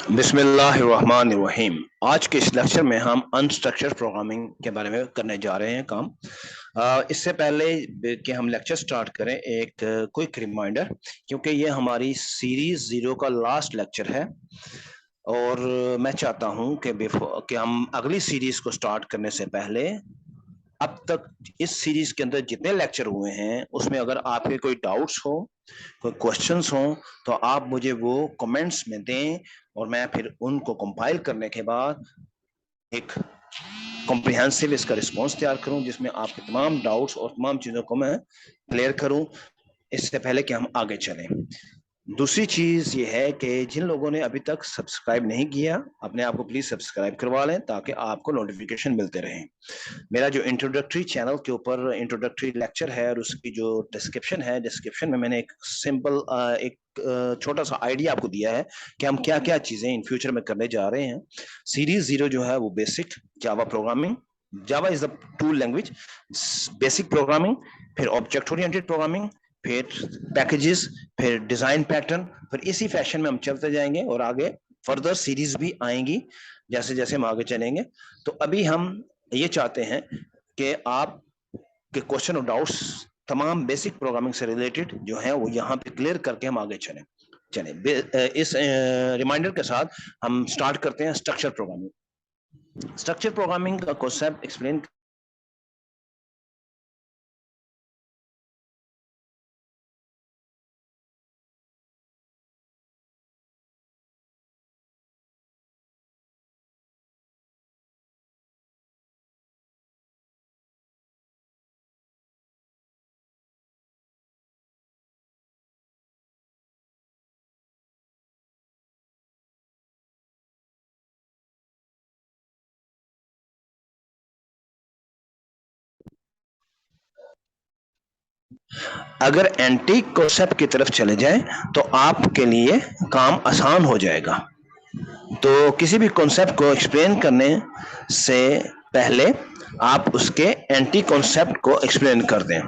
बिस्मिल्लाहिर्रहमानिर्रहीम। आज के इस लेक्चर में हम अनस्ट्रक्चर्ड प्रोग्रामिंग के बारे में करने जा रहे हैं काम। इससे पहले कि हम लेक्चर स्टार्ट करें, एक क्विक रिमाइंडर, क्योंकि ये हमारी सीरीज 0 का लास्ट लेक्चर है और मैं चाहता हूं कि हम अगली सीरीज को स्टार्ट करने से पहले अब तक इस सीरीज के अंदर जितने लेक्चर हुए हैं उसमें अगर आपके कोई डाउट्स हो, कोई क्वेश्चंस हो, तो आप मुझे वो कमेंट्स में दें और मैं फिर उनको कंपाइल करने के बाद एक कॉम्प्रिहेंसिव इसका रिस्पॉन्स तैयार करूं जिसमें आपके तमाम डाउट्स और तमाम चीजों को मैं क्लियर करूं इससे पहले कि हम आगे चलें। दूसरी चीज ये है कि जिन लोगों ने अभी तक सब्सक्राइब नहीं किया, अपने आप को प्लीज सब्सक्राइब करवा लें ताकि आपको नोटिफिकेशन मिलते रहें। मेरा जो इंट्रोडक्टरी चैनल के ऊपर इंट्रोडक्टरी लेक्चर है और उसकी जो डिस्क्रिप्शन है, डिस्क्रिप्शन में मैंने एक सिंपल एक छोटा सा आइडिया आपको दिया है कि हम क्या क्या चीजें इन फ्यूचर में करने जा रहे हैं। सीरीज 0 जो है वो basic Java programming, Java is the tool language, basic programming, फिर ऑब्जेक्ट ओरिएंटेड प्रोग्रामिंग, फिर पैकेजेस, फिर डिजाइन पैटर्न, फिर इसी फैशन में हम चलते जाएंगे और आगे फर्दर सीरीज भी आएंगी जैसे जैसे हम आगे चलेंगे। तो अभी हम ये चाहते हैं कि आप के क्वेश्चन और डाउट्स तमाम बेसिक प्रोग्रामिंग से रिलेटेड जो है वो यहाँ पे क्लियर करके हम आगे चलें। इस रिमाइंडर के साथ हम स्टार्ट करते हैं स्ट्रक्चर प्रोग्रामिंग। स्ट्रक्चर प्रोग्रामिंग का कॉन्सेप्ट एक्सप्लेन अगर एंटी कॉन्सेप्ट की तरफ चले जाएं तो आपके लिए काम आसान हो जाएगा। तो किसी भी कॉन्सेप्ट को एक्सप्लेन करने से पहले आप उसके एंटी कॉन्सेप्ट को एक्सप्लेन कर दें।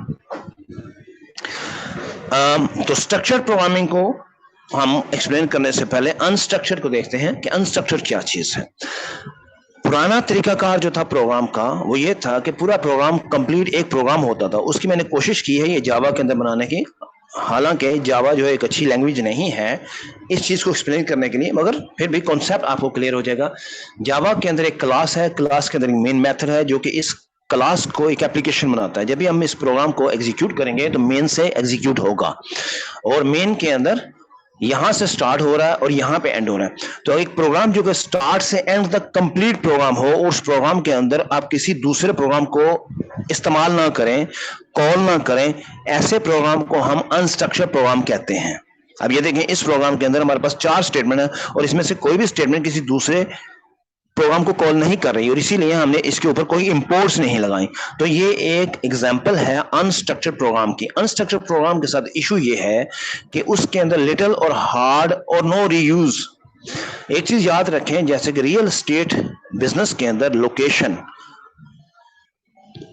तो स्ट्रक्चर्ड प्रोग्रामिंग को हम एक्सप्लेन करने से पहले अनस्ट्रक्चर्ड को देखते हैं कि अनस्ट्रक्चर्ड क्या चीज है। पुराना तरीकाकार जो था प्रोग्राम का वो ये था कि पूरा प्रोग्राम कंप्लीट एक प्रोग्राम होता था। उसकी मैंने कोशिश की है ये जावा के अंदर बनाने की, हालांकि जावा जो है एक अच्छी लैंग्वेज नहीं है इस चीज को एक्सप्लेन करने के लिए, मगर फिर भी कॉन्सेप्ट आपको क्लियर हो जाएगा। जावा के अंदर एक क्लास है, क्लास के अंदर एक मेन मेथड है जो कि इस क्लास को एक एप्लीकेशन बनाता है। जब भी हम इस प्रोग्राम को एग्जीक्यूट करेंगे तो मेन से एग्जीक्यूट होगा और मेन के अंदर यहां से स्टार्ट हो रहा है और यहां पे एंड हो रहा है। तो एक प्रोग्राम जो कि स्टार्ट से एंड तक कंप्लीट प्रोग्राम हो, उस प्रोग्राम के अंदर आप किसी दूसरे प्रोग्राम को इस्तेमाल ना करें, कॉल ना करें, ऐसे प्रोग्राम को हम अनस्ट्रक्चर्ड प्रोग्राम कहते हैं। अब ये देखें, इस प्रोग्राम के अंदर हमारे पास 4 स्टेटमेंट है और इसमें से कोई भी स्टेटमेंट किसी दूसरे प्रोग्राम को कॉल नहीं कर रही और इसीलिए हमने इसके ऊपर कोई इंपोर्ट्स नहीं लगाई। तो ये एक एग्जांपल है अनस्ट्रक्चर्ड प्रोग्राम की। अनस्ट्रक्चर्ड प्रोग्राम के साथ इशू ये है कि उसके अंदर लिटिल और हार्ड और नो रीयूज। एक चीज याद रखें, जैसे कि रियल एस्टेट बिजनेस के अंदर लोकेशन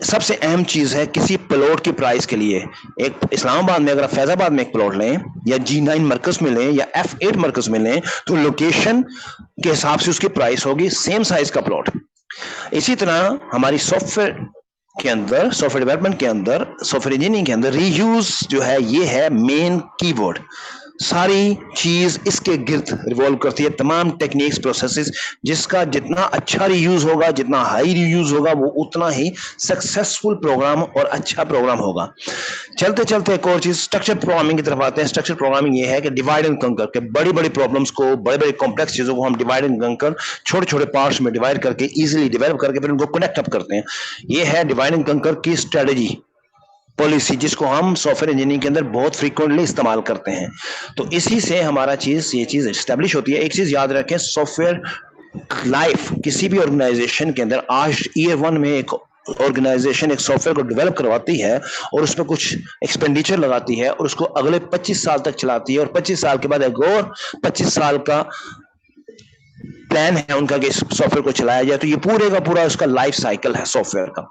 सबसे अहम चीज है किसी प्लॉट की प्राइस के लिए। एक इस्लामाबाद में अगर आप फैजाबाद में एक प्लॉट लें या G9 मरकज में लें या F8 मरकज में लें तो लोकेशन के हिसाब से उसकी प्राइस होगी, सेम साइज का प्लॉट। इसी तरह हमारी सॉफ्टवेयर के अंदर, सॉफ्टवेयर डेवलपमेंट के अंदर, सॉफ्टवेयर इंजीनियरिंग के अंदर रीयूज जो है ये है मेन कीवर्ड। सारी चीज इसके गिर्द रिवॉल्व करती है, तमाम टेक्निक्स, प्रोसेसेस। जिसका जितना अच्छा रीयूज होगा, जितना हाई रीयूज होगा, वो उतना ही सक्सेसफुल प्रोग्राम और अच्छा प्रोग्राम होगा। चलते चलते एक और चीज स्ट्रक्चर प्रोग्रामिंग की तरफ आते हैं। स्ट्रक्चर प्रोग्रामिंग ये है कि डिवाइड एंड कंकर के बड़ी बड़ी प्रॉब्लम्स को, बड़े बड़े कॉम्प्लेक्स चीजों को हम डिवाइड एंड कंकर, छोटे छोटे पार्ट्स में डिवाइड करके इजीली डेवलप करके फिर उनको कनेक्ट अप करते हैं। ये है डिवाइड एंड कंकर की स्ट्रेटेजी, पॉलिसी, जिसको हम सॉफ्टवेयर इंजीनियरिंग के अंदर बहुत फ्रीक्वेंटली इस्तेमाल करते हैं। तो इसी से हमारा ये चीज एस्टेब्लिश होती है। एक चीज याद रखें, सॉफ्टवेयर लाइफ किसी भी ऑर्गेनाइजेशन के अंदर, आज ईयर 1 में एक ऑर्गेनाइजेशन एक सॉफ्टवेयर को डेवलप करवाती है और उसमें कुछ एक्सपेंडिचर लगाती है और उसको अगले 25 साल तक चलाती है और 25 साल के बाद एक और 25 साल का प्लान है उनका कि इस सॉफ्टवेयर को चलाया जाए। तो ये पूरे का पूरा उसका लाइफ साइकिल है सॉफ्टवेयर का।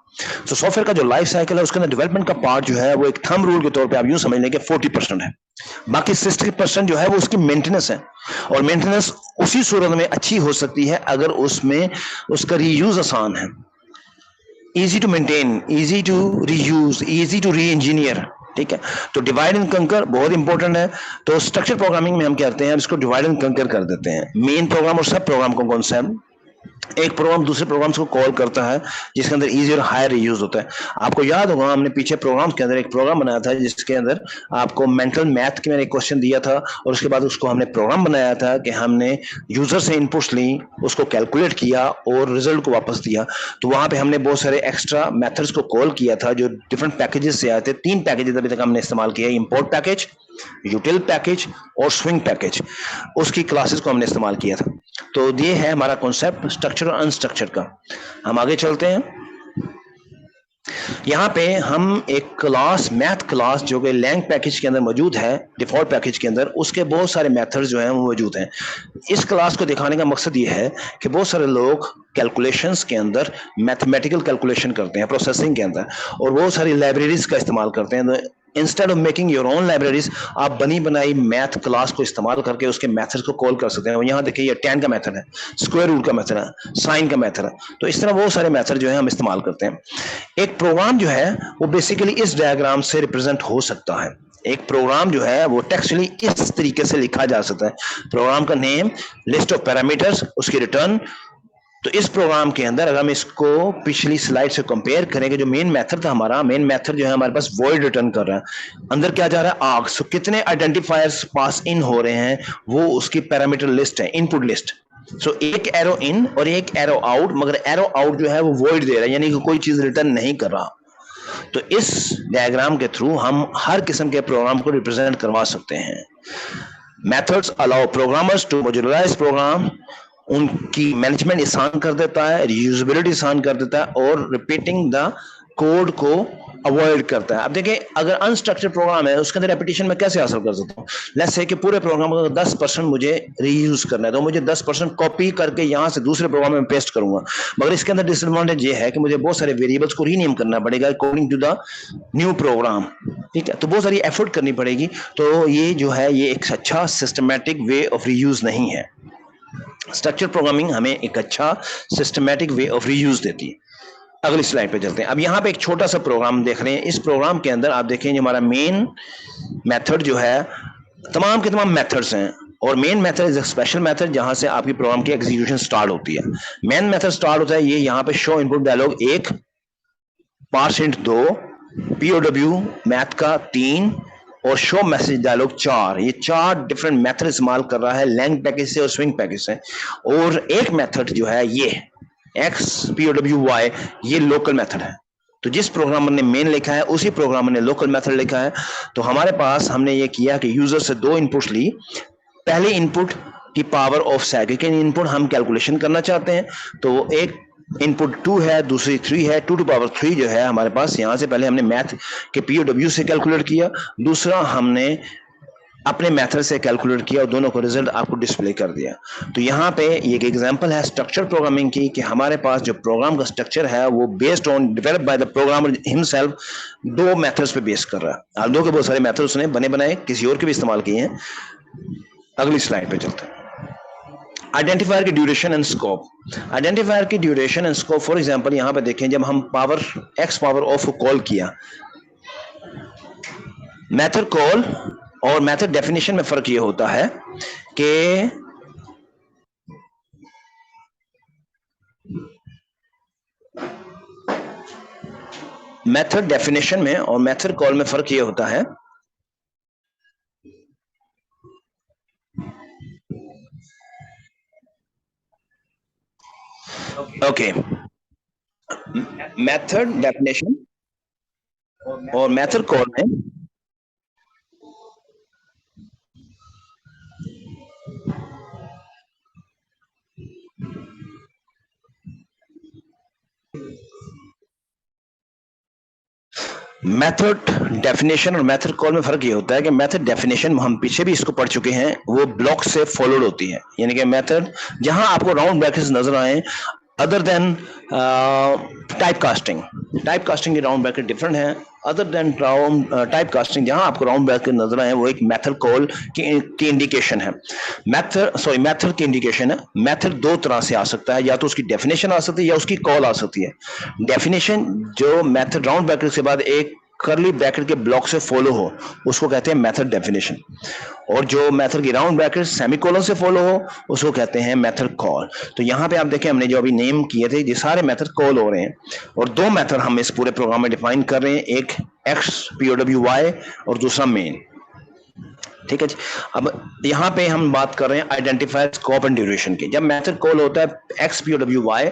तो सॉफ्टवेयर का जो लाइफ साइकिल है उसके अंदर डेवलपमेंट का पार्ट जो है वो एक थंब रूल के तौर पे आप यूं समझ लें कि 40% है, बाकी 60% जो है वो उसकी मेंटेनेंस है। और मेंटेनेंस उसी सूरत में अच्छी हो सकती है अगर उसमें उसका रीयूज आसान है, easy to maintain, easy to reuse, easy to reengineer. ठीक है, तो डिवाइड एंड कंकर बहुत इंपॉर्टेंट है। तो स्ट्रक्चर प्रोग्रामिंग में हम क्या करते हैं, इसको डिवाइड एंड कंकर कर देते हैं। मेन प्रोग्राम और सब प्रोग्राम को कौन सा है, एक प्रोग्राम दूसरे प्रोग्राम्स को कॉल करता है जिसके अंदर इजी और हायर यूज होता है। आपको याद होगा हमने पीछे प्रोग्राम्स के अंदर एक प्रोग्राम बनाया था जिसके अंदर आपको मेंटल मैथ के मैंने एक क्वेश्चन दिया था और उसके बाद उसको हमने प्रोग्राम बनाया था कि हमने यूजर से इनपुट्स ली, उसको कैलकुलेट किया और रिजल्ट को वापस दिया। तो वहां पे हमने बहुत सारे एक्स्ट्रा मेथड्स को कॉल किया था जो डिफरेंट पैकेजेस से आए थे। 3 पैकेजेस अभी तक हमने इस्तेमाल किया, इंपोर्ट पैकेज, यूटिल पैकेज और स्विंग पैकेज, उसकी क्लासेस को हमने इस्तेमाल किया था। तो ये है हमारा कॉन्सेप्ट स्ट्रक्चर और अनस्ट्रक्चर का। हम आगे चलते हैं। यहाँ पे हम एक क्लास, मैथ क्लास जो कि लैंग पैकेज के अंदर मौजूद है, डिफॉल्ट पैकेज के अंदर, उसके बहुत सारे मेथड्स जो हैं वो मौजूद हैं। इस क्लास को दिखाने का मकसद ये है कि बहुत सारे लोग कैलकुलेशंस के अंदर मैथमेटिकल कैलकुलेशन करते हैं प्रोसेसिंग के अंदर और बहुत सारी लाइब्रेरीज का इस्तेमाल करते हैं। Instead of making your own libraries, आप बनी बनाई मैथ क्लास को इस्तेमाल करके उसके मेथड को कॉल कर सकते हैं। यहाँ देखिए ये tan का मेथड है, स्क्वायर रूट का मेथड है, साइन का मेथड है। तो इस तरह बहुत सारे मेथड जो है हम इस्तेमाल करते हैं। एक प्रोग्राम जो है वो बेसिकली इस डायग्राम से रिप्रेजेंट हो सकता है। एक प्रोग्राम जो है वो टेक्सचुअली इस तरीके से लिखा जा सकता है। प्रोग्राम का नेम, लिस्ट ऑफ पैरामीटर्स, उसकी रिटर्न। तो इस प्रोग्राम के अंदर अगर हम इसको पिछली स्लाइड से कंपेयर करेंगे, जो मेन मेथड था हमारा, मेन मेथड जो है हमारे पास वॉइड रिटर्न कर रहा है, अंदर क्या जा रहा है, आर्क्स। तो कितने आइडेंटिफायर्स पास इन हो रहे हैं वो उसकी पैरामीटर लिस्ट है, इनपुट लिस्ट। सो एक एरो इन और एक एरो आउट, मगर एरो आउट जो है वो वॉइड दे रहा है, यानी कि कोई चीज रिटर्न नहीं कर रहा। तो इस डायग्राम के थ्रू हम हर किस्म के प्रोग्राम को रिप्रेजेंट करवा सकते हैं। Methods allow programmers to modularize program, उनकी मैनेजमेंट आसान कर देता है, रीयूजेबिलिटी आसान कर देता है और रिपीटिंग द कोड को अवॉइड करता है। अब देखिए अगर अनस्ट्रक्चर्ड प्रोग्राम है उसके अंदर रेपिटेशन में कैसे हासिल कर सकता हूँ। लेट्स से कि पूरे प्रोग्राम का 10% मुझे रीयूज करना है तो मुझे 10% कॉपी करके यहाँ से दूसरे प्रोग्राम में पेस्ट करूंगा, मगर इसके अंदर डिसएडवांटेज ये है कि मुझे बहुत सारे वेरिएबल्स को रीनेम करना पड़ेगा according to the new program. ठीक है, तो बहुत सारी एफर्ट करनी पड़ेगी। तो ये जो है ये एक अच्छा सिस्टमैटिक वे ऑफ रीयूज नहीं है। स्ट्रक्चर प्रोग्रामिंग हमें एक अच्छा सिस्टमैटिक वे ऑफ रीयूज देती है। अगली स्लाइड पे चलते हैं। अब यहाँ पे एक छोटा सा प्रोग्राम देख रहे हैं। इस प्रोग्राम के अंदर आप देखें हमारा मेन मेथड जो है, तमाम के तमाम मेथड्स हैं और main method is special method जहां से आपकी प्रोग्राम की एग्जीक्यूशन स्टार्ट होती है। मेन मेथड स्टार्ट होता है ये यहाँ पे show input dialog 1, parse int 2, POW math का 3 और शो मैसेज डायलॉग 4। ये 4 डिफरेंट मेथड इस्तेमाल कर रहा है लैंग पैकेज से और स्विंग पैकेज से। और एक मेथड जो है ये एक्स पीओडब्ल्यू वाई, ये लोकल मेथड है। तो जिस प्रोग्रामर ने मेन लिखा है उसी प्रोग्रामर ने लोकल मेथड लिखा है। तो हमारे पास हमने ये किया कि यूजर से 2 इनपुट्स ली। पहले इनपुट की पावर ऑफ सेकंड इनपुट हम कैलकुलेशन करना चाहते हैं तो एक इनपुट 2 है, दूसरी 3 है। 2 टू पावर 3 जो है हमारे पास, यहां से पहले हमने मैथ के पीओडब्ल्यू से कैलकुलेट किया, दूसरा हमने अपने मेथड से कैलकुलेट किया और दोनों को रिजल्ट आपको डिस्प्ले कर दिया। तो यहाँ पे ये एक एग्जांपल है स्ट्रक्चर प्रोग्रामिंग की कि हमारे पास जो प्रोग्राम का स्ट्रक्चर है वो based on developed by the programmer himself 2 methods पे बेस कर रहा है। आर्डो के बहुत सारे मेथड उसने बने बनाए, किसी और के भी इस्तेमाल किए हैं। अगली स्लाइड पे चलते हैं। आइडेंटिफायर की ड्यूरेशन एंड स्कोप। आइडेंटिफायर की duration and scope, for example यहाँ पे देखें जब हम पावर एक्स पावर ऑफ को कॉल किया, मेथड कॉल और मेथड डेफिनेशन में फर्क ये होता है कि मेथड डेफिनेशन में और मेथड कॉल में फर्क ये होता है ओके, मेथड डेफिनेशन और मेथड कॉल में मेथड डेफिनेशन और मेथड कॉल में फर्क ये होता है कि मेथड डेफिनेशन हम पीछे भी इसको पढ़ चुके हैं, वो ब्लॉक से फॉलोड होती है। यानी कि मेथड जहां आपको राउंड ब्रैकेट्स नजर आए अदर देन टाइप कास्टिंग के राउंड ब्रैकेट डिफरेंट है। अदर देन टाइप कास्टिंग, जहां आपको राउंड ब्रैकेट नजर आए वो एक मेथड कॉल की इंडिकेशन है। मेथड की इंडिकेशन है। मेथड दो तरह से आ सकता है, या तो उसकी डेफिनेशन आ सकती है या उसकी कॉल आ सकती है। डेफिनेशन जो मेथड राउंड ब्रैकेट के बाद एक करली ब्रैकेट के ब्लॉक से फॉलो हो उसको कहते हैं मेथड डेफिनेशन, और जो मेथड की राउंड ब्रैकेट सेमीकोलन से फॉलो हो उसको कहते हैं मेथड कॉल। तो यहाँ पे आप देखें हमने जो अभी नेम किए थे ये सारे मेथड कॉल हो रहे हैं, और दो मेथड हम इस पूरे प्रोग्राम में डिफाइन कर रहे हैं, एक XPOWY और दूसरा मेन। ठीक है जी। अब यहाँ पे हम बात कर रहे हैं आइडेंटिफायर स्कोप एंड ड्यूरेशन की। जब मेथड कॉल होता है XPOWY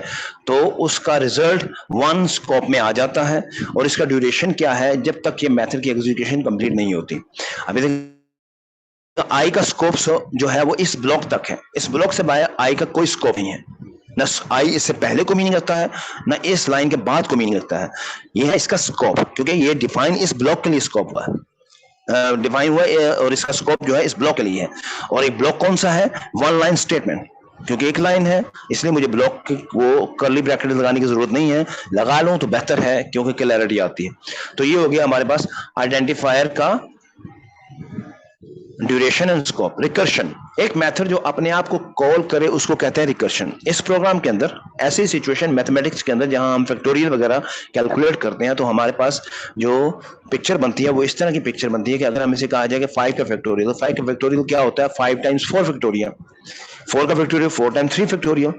तो उसका रिजल्ट 1 स्कोप में आ जाता है, और इसका ड्यूरेशन क्या है जब तक ये मेथड की एग्जीक्यूशन कंप्लीट नहीं होती। अभी आई का स्कोप जो है वो इस ब्लॉक तक है, इस ब्लॉक से बाहर आई का कोई स्कोप नहीं है, न आई इससे पहले को मीनिंग रखता है न इस लाइन के बाद को मीनिंग रखता है। ये है इसका स्कोप, क्योंकि ये डिफाइन इस ब्लॉक के लिए स्कोप हुआ है, डिफाइन हुआ है, और इसका स्कोप जो है इस ब्लॉक के लिए है। और एक ब्लॉक कौन सा है? वन लाइन स्टेटमेंट, क्योंकि एक लाइन है इसलिए मुझे ब्लॉक की वो करली ब्रैकेट लगाने की जरूरत नहीं है, लगा लूं तो बेहतर है क्योंकि क्लैरिटी आती है। तो ये हो गया हमारे पास आइडेंटिफायर का ड्यूरेशन एंड स्कोप। रिकर्शन, एक मेथड जो अपने आप को कॉल करे उसको कहते हैं रिकर्शन। इस प्रोग्राम के अंदर ऐसी सिचुएशन मैथमेटिक्स के अंदर जहां हम फैक्टोरियल वगैरह कैलकुलेट करते हैं तो हमारे पास जो पिक्चर बनती है वो इस तरह की पिक्चर बनती है कि अगर हमें से कहा जाए कि 5 का फैक्टोरियल, तो 5 का फैक्टोरियल क्या होता है? 5 टाइम्स 4 फैक्टोरियल, 4 का फैक्टोरियल 4 टाइम्स 3 फैक्टोरियल।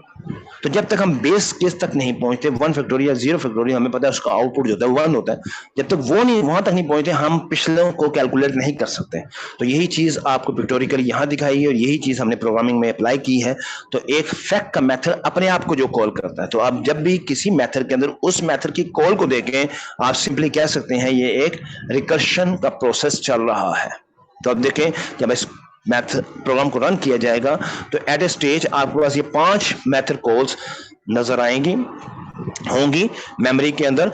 तो जब तक हम बेस केस तक नहीं पहुंचते 1 फैक्टोरियल 0 फैक्टोरियल, हमें पता है उसका आउटपुट जो होता है 1 होता है, जब तक वो नहीं वहां तक नहीं पहुंचते हम पिछले को कैलकुलेट नहीं कर सकते। तो यही चीज आपको पिक्टोरिकली यहाँ दिखाई है और यही चीज हमने प्रोग्रामिंग में अप्लाई की है। तो एक फैक्ट का मेथड अपने आप को जो कॉल करता है, तो आप जब भी किसी मेथड के अंदर उस मेथड की कॉल को देखें आप सिंपली कह सकते हैं ये एक रिकर्शन का प्रोसेस चल रहा है। तो अब देखें जब इस मैथ प्रोग्राम को रन किया जाएगा तो एट ए स्टेज आपके पास ये 5 मेथड कॉल्स नजर आएंगी होंगी मेमोरी के अंदर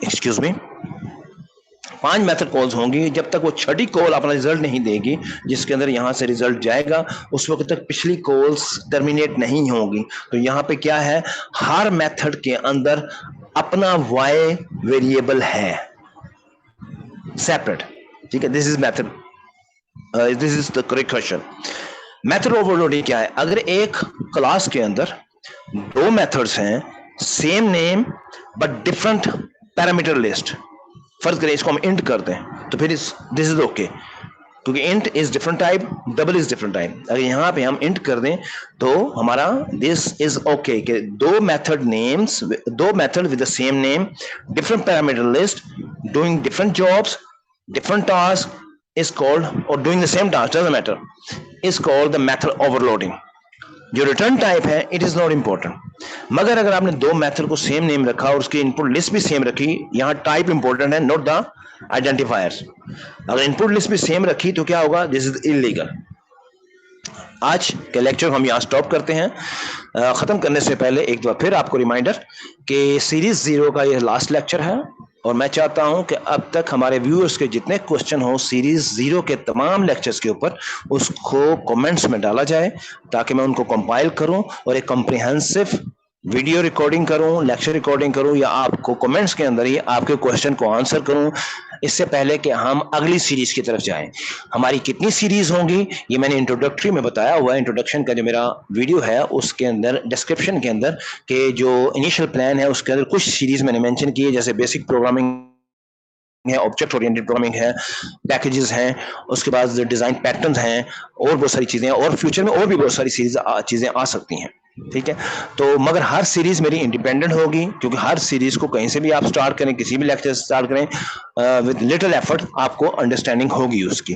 एक्सक्यूज मी 5 मेथड कॉल्स होंगी। जब तक वो छठी कॉल अपना रिजल्ट नहीं देगी जिसके अंदर यहां से रिजल्ट जाएगा उस वक्त तक पिछली कॉल्स टर्मिनेट नहीं होंगी। तो यहाँ पे क्या है, हर मेथड के अंदर अपना y वेरिएबल है सेपरेट। ठीक है, this is method, this is the recursion. Method overloading क्या है? अगर एक क्लास के अंदर 2 मेथड्स हैं same name but different parameter list, फर्ज करें इसको हम इंट कर दें तो फिर दिस इज ओके, क्योंकि int is different type, double is different type. अगर यहाँ पे हम इंट कर दें तो हमारा दिस इज ओके कि 2 method names, 2 method with the same name, different parameter list, doing different jobs, different task is called, or doing the same task doesn't matter, is called the method overloading। जो return type है it is not important, मगर अगर आपने 2 method को same name रखा और उसकी input list भी सेम रखी, यहाँ टाइप इंपॉर्टेंट है नॉट द आइडेंटिफायर्स। अगर इनपुट लिस्ट भी सेम रखी तो क्या होगा? This is illegal. आज के लेक्चर हम यहाँ स्टॉप करते हैं। खत्म करने से पहले एक बार फिर आपको रिमाइंडर कि सीरीज 0 का ये लास्ट लेक्चर है, और मैं चाहता हूं कि अब तक हमारे व्यूअर्स के जितने क्वेश्चन हो सीरीज 0 के तमाम लेक्चर्स के ऊपर उसको कमेंट्स में डाला जाए ताकि मैं उनको कंपाइल करूं और एक कॉम्प्रिहेंसिव वीडियो रिकॉर्डिंग करूं, लेक्चर रिकॉर्डिंग करूं, या आपको कमेंट्स के अंदर ही आपके क्वेश्चन को आंसर करूं इससे पहले कि हम अगली सीरीज की तरफ जाएं। हमारी कितनी सीरीज होंगी ये मैंने इंट्रोडक्टरी में बताया हुआ है। इंट्रोडक्शन का जो मेरा वीडियो है उसके अंदर डिस्क्रिप्शन के अंदर के जो इनिशियल प्लान है उसके अंदर कुछ सीरीज मैंने मेंशन की है, जैसे बेसिक प्रोग्रामिंग है, ऑब्जेक्ट ओरिएंटेड प्रोग्रामिंग है, पैकेजेस हैं, उसके बाद डिजाइन पैटर्न्स हैं, और बहुत सारी चीजें हैं, और फ्यूचर में और भी बहुत सारी चीजें आ सकती हैं। ठीक है, तो मगर हर सीरीज मेरी इंडिपेंडेंट होगी, क्योंकि हर सीरीज को कहीं से भी आप स्टार्ट करें, किसी भी लेक्चर से स्टार्ट करें, विद लिटिल एफर्ट आपको अंडरस्टैंडिंग होगी उसकी।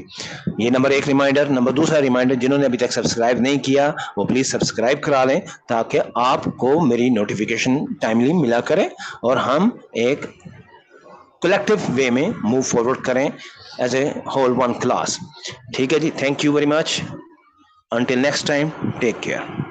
ये नंबर 1 रिमाइंडर। नंबर 2 रिमाइंडर, जिन्होंने अभी तक सब्सक्राइब नहीं किया वो प्लीज सब्सक्राइब करा लें ताकि आपको मेरी नोटिफिकेशन टाइमली मिला करे और हम एक कलेक्टिव वे में मूव फॉरवर्ड करें as a whole one class. ठीक है जी, thank you very much, until next time, take care.